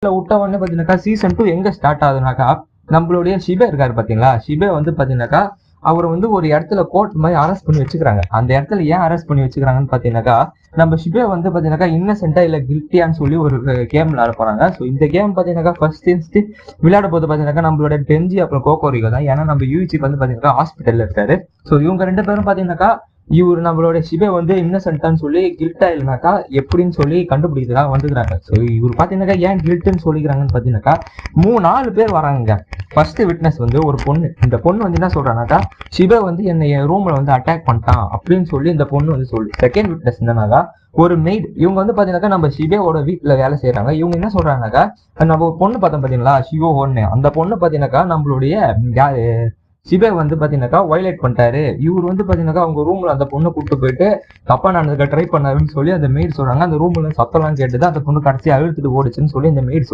விட்ட உடனே பாத்தீங்கன்னாக்கா சீசன் 2 எங்க ஸ்டார்ட் ஆகுதுனாக்கா நம்மளுடைய ஷிபே இருக்காரு பாத்தீங்களா. ஷிபே வந்து பாத்தீங்கன்னாக்கா அவர் வந்து ஒரு இடத்துல கோர்ட் மாதிரி அரெஸ்ட் பண்ணி வச்சுக்கிறாங்க. அந்த இடத்துல ஏன் அரெஸ்ட் பண்ணி வச்சுக்கிறாங்கன்னு பாத்தீங்கன்னாக்கா நம்ம ஷிபே வந்து பாத்தீங்கன்னாக்கா இன்னசென்ட்டா இல்ல கில்ட்டியான்னு சொல்லி ஒரு கேம் விளையாட போறாங்க. ஸோ இந்த கேம் பாத்தீங்கன்னாக்கா ஃபர்ஸ்ட் விளையாட போது பாத்தீங்கன்னாக்கா நம்மளோட டென்ஜி அப்புறம் கோகோரிகோ தான். ஏன்னா நம்ம யூஜிக்கு வந்து பாத்தீங்கன்னா ஹாஸ்பிட்டல்ல இருக்காரு. ஸோ இவங்க 2 பேரும் பாத்தீங்கன்னாக்கா இவர் நம்மளோட ஷிபே வந்து இன்னசென்ட்டான்னு சொல்லி கில்ட்டா இல்லைனாக்கா எப்படின்னு சொல்லி கண்டுபிடிக்கிறதுக்காக வந்துக்கிறாங்க. ஸோ இவர் பாத்தீங்கன்னாக்கா ஏன் கில்ட்டுன்னு சொல்லிக்கிறாங்கன்னு பாத்தீங்கன்னாக்கா 4 பேர் வராங்க. ஃபர்ஸ்ட் விட்னஸ் வந்து ஒரு பொண்ணு. இந்த பொண்ணு வந்து என்ன சொல்றானாக்கா ஷிபே வந்து என்னை என் ரூம்ல வந்து அட்டாக் பண்ணிட்டான் அப்படின்னு சொல்லி இந்த பொண்ணு வந்து சொல்லு. செகண்ட் விட்னஸ் என்னன்னாக்கா ஒரு மெய்ட். இவங்க வந்து பாத்தீங்கன்னாக்கா நம்ம ஷிபேவோட வீட்டுல வேலை செய்யறாங்க. இவங்க என்ன சொல்றாங்கன்னாக்கா நம்ம ஒரு பொண்ணு பார்த்தோம் பாத்தீங்களா ஷிவோ ஒன்னு, அந்த பொண்ணு பாத்தீங்கன்னாக்கா நம்மளுடைய யாரு ஷிபே வந்து பாத்தீங்கன்னாக்கா வயலேட் பண்ணிட்டாரு. இவர் வந்து பாத்தீங்கன்னாக்கா அவங்க ரூம்ல அந்த பொண்ணை கூப்பிட்டு போயிட்டு தப்பா நடந்துக்க ட்ரை பண்ணாருன்னு சொல்லி அந்த மெய்ட் சொல்றாங்க. அந்த ரூம்ல சத்தம்லாம் கேட்டுதான் அந்த பொண்ணு கடைசியா அழுத்துட்டு ஓடுச்சுன்னு சொல்லி இந்த மெய்ட்